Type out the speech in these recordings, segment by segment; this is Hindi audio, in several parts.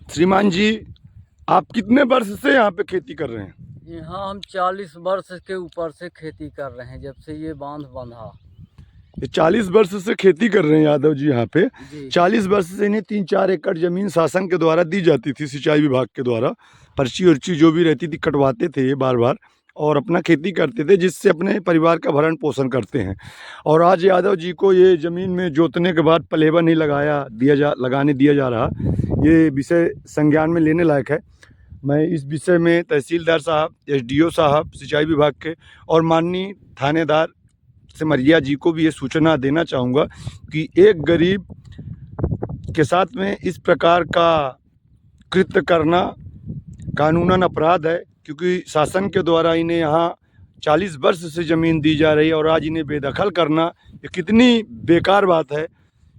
श्रीमान जी, आप कितने वर्ष से यहाँ पे खेती कर रहे हैं? यहाँ हम 40 वर्ष के ऊपर से खेती कर रहे हैं, जब से ये बांध बंधा। ये 40 वर्ष से खेती कर रहे हैं यादव जी यहाँ पे। जी 40 वर्ष से इन्हें 3-4 एकड़ जमीन शासन के द्वारा दी जाती थी, सिंचाई विभाग के द्वारा। पर्ची उर्ची जो भी रहती थी कटवाते थे ये बार बार और अपना खेती करते थे, जिससे अपने परिवार का भरण पोषण करते हैं। और आज यादव जी को ये ज़मीन में जोतने के बाद पलेवा नहीं लगाने दिया जा रहा। ये विषय संज्ञान में लेने लायक है। मैं इस विषय में तहसीलदार साहब, एसडीओ साहब, सिंचाई विभाग के और माननीय थानेदार सिमरिया जी को भी ये सूचना देना चाहूँगा कि एक गरीब के साथ में इस प्रकार का कृत्य करना कानूनन अपराध है, क्योंकि शासन के द्वारा इन्हें यहाँ 40 वर्ष से ज़मीन दी जा रही है और आज इन्हें बेदखल करना ये कितनी बेकार बात है।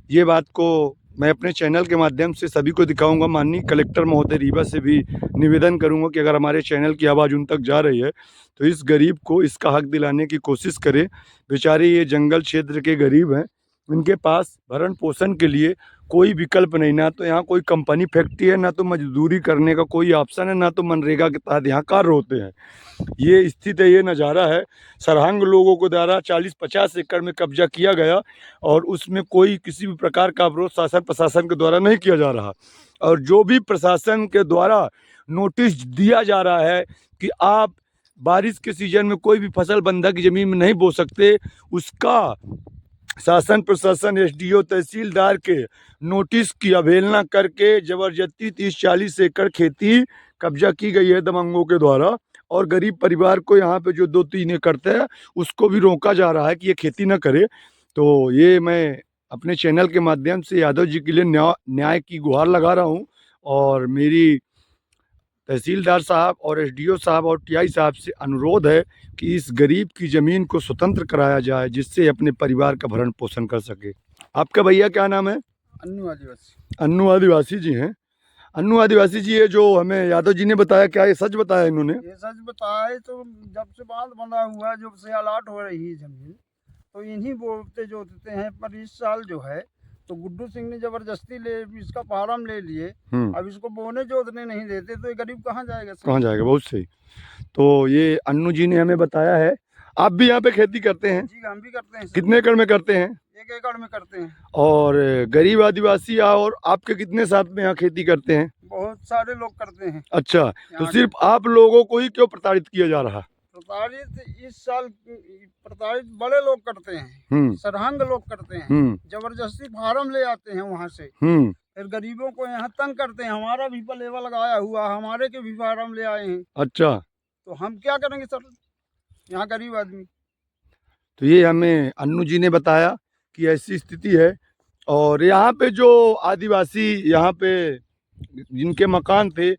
ये बात को मैं अपने चैनल के माध्यम से सभी को दिखाऊंगा। माननीय कलेक्टर महोदय रीवा से भी निवेदन करूंगा कि अगर हमारे चैनल की आवाज़ उन तक जा रही है तो इस गरीब को इसका हक दिलाने की कोशिश करें। बेचारे ये जंगल क्षेत्र के गरीब हैं, इनके पास भरण पोषण के लिए कोई विकल्प नहीं, ना तो यहाँ कोई कंपनी फैक्ट्री है, ना तो मजदूरी करने का कोई ऑप्शन है, ना तो मनरेगा के तहत यहाँ कार्य होते हैं। ये स्थिति है, ये नज़ारा है। सरहंग लोगों को द्वारा 40-50 एकड़ में कब्जा किया गया और उसमें कोई किसी भी प्रकार का विरोध शासन प्रशासन के द्वारा नहीं किया जा रहा। और जो भी प्रशासन के द्वारा नोटिस दिया जा रहा है कि आप बारिश के सीजन में कोई भी फसल बंधक ज़मीन में नहीं बो सकते, उसका शासन प्रशासन एसडीओ तहसीलदार के नोटिस की अवहेलना करके जबरदस्ती 30-40 एकड़ खेती कब्जा की गई है दबंगों के द्वारा। और गरीब परिवार को यहाँ पे जो 2-3 एकड़ है उसको भी रोका जा रहा है कि ये खेती न करे। तो ये मैं अपने चैनल के माध्यम से यादव जी के लिए न्याय की गुहार लगा रहा हूँ और मेरी तहसीलदार साहब और एसडीओ साहब और टीआई साहब से अनुरोध है कि इस गरीब की ज़मीन को स्वतंत्र कराया जाए, जिससे अपने परिवार का भरण पोषण कर सके। आपका भैया क्या नाम है? अन्नू आदिवासी। अन्नू आदिवासी जी हैं। अन्नू आदिवासी जी, ये जो हमें यादव जी ने बताया, क्या ये सच बताया इन्होंने? ये सच बताया है। तो जब से बांध बंधा हुआ है, जब से अलाट हो रही है जमीन, तो इन्हीं बोलते जोतते हैं। पर इस साल जो है तो गुड्डू सिंह ने जबरदस्ती ले इसका फार्म ले लिए। अब इसको बोने जोतने नहीं देते, तो ये गरीब कहाँ जाएगा? कहाँ जाएगा? बहुत सही। तो ये अन्नू जी ने हमें बताया है। आप भी यहाँ पे खेती करते हैं? जी हम भी करते हैं। कितने एकड़ में करते हैं? 1 एकड़ में करते हैं। और गरीब आदिवासी और आपके कितने साथ में यहाँ खेती करते हैं? बहुत सारे लोग करते हैं। अच्छा, तो सिर्फ आप लोगों को ही क्यों प्रताड़ित किया जा रहा? प्रताड़ित इस साल प्रताड़ित बड़े लोग करते हैं, सरहंग लोग करते हैं। जबरदस्ती फार्म ले आते हैं वहाँ से, फिर गरीबों को यहाँ तंग करते हैं। हमारा भी पलेवा लगाया हुआ, हमारे के भी फार्म ले आए हैं। अच्छा, तो हम क्या करेंगे सर, यहाँ गरीब आदमी। तो ये हमें अन्नू जी ने बताया कि ऐसी स्थिति है। और यहाँ पे जो आदिवासी यहाँ पे जिनके मकान थे,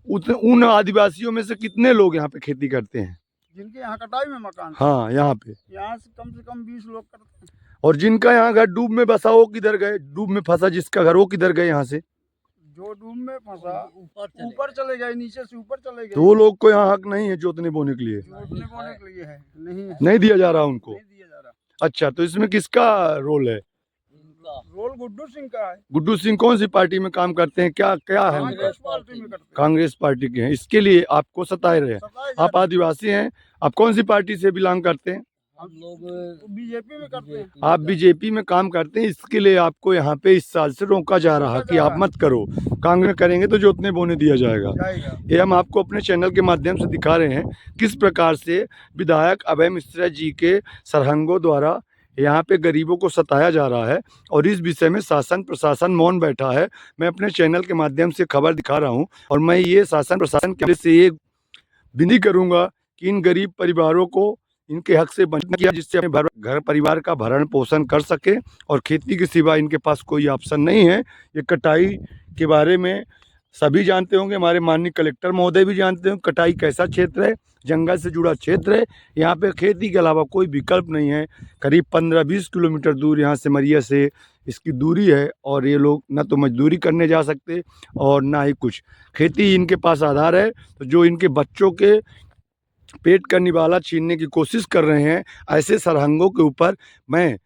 उन आदिवासियों में से कितने लोग यहाँ पे खेती करते हैं? जिनके यहाँ कटाई में मकान? हाँ, यहाँ पे यहाँ से कम 20 लोग करते हैं। और जिनका यहाँ घर डूब में बसा, वो किधर गए? डूब में फंसा जिसका घर, वो किधर गए यहाँ से? जो डूब में फंसा ऊपर चले गए, नीचे से ऊपर चले गए। तो वो लोग को यहाँ हक नहीं है जोतने बोने के लिए? जोतने बोने के लिए है, नहीं दिया जा रहा उनको? नहीं दिया जा रहा। अच्छा, तो इसमें किसका रोल है? रोल गुड्डू सिंह का है। गुड्डू सिंह कौन सी पार्टी में काम करते हैं? क्या क्या है? कांग्रेस पार्टी में करते हैं। कांग्रेस पार्टी के हैं, इसके लिए आपको सताए रहे? आप आदिवासी हैं, आप कौन सी पार्टी से बिलोंग करते हैं? हम लोग बीजेपी में करते हैं। आप बीजेपी में काम करते हैं, इसके लिए आपको यहाँ पे इस साल से रोका जा रहा कि आप मत करो। कांग्रेस करेंगे तो जोतने बोने दिया जाएगा। ये हम आपको अपने चैनल के माध्यम से दिखा रहे हैं किस प्रकार से विधायक अभय मिश्रा जी के सरहंगों द्वारा यहाँ पे गरीबों को सताया जा रहा है। और इस विषय में शासन प्रशासन मौन बैठा है। मैं अपने चैनल के माध्यम से खबर दिखा रहा हूँ और मैं ये शासन प्रशासन के से ये विनती करूँगा कि इन गरीब परिवारों को इनके हक से वंचित किया, जिससे अपने घर परिवार का भरण पोषण कर सके। और खेती के सिवा इनके पास कोई ऑप्शन नहीं है। ये कटाई के बारे में सभी जानते होंगे, हमारे माननीय कलेक्टर महोदय भी जानते हैं कटाई कैसा क्षेत्र है, जंगल से जुड़ा क्षेत्र है। यहाँ पे खेती के अलावा कोई विकल्प नहीं है। करीब 15-20 किलोमीटर दूर यहाँ सिमरिया से इसकी दूरी है और ये लोग ना तो मजदूरी करने जा सकते और ना ही कुछ खेती इनके पास आधार है। तो जो इनके बच्चों के पेट का निवाला छीनने की कोशिश कर रहे हैं, ऐसे सरहंगों के ऊपर मैं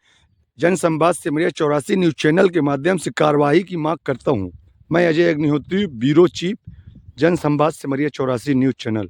जनसंवाद सिमरिया 84 न्यूज़ चैनल के माध्यम से कार्रवाई की मांग करता हूं। मैं अजय अग्निहोत्री, ब्यूरो चीफ, जन संवाद सिमरिया 84 न्यूज़ चैनल।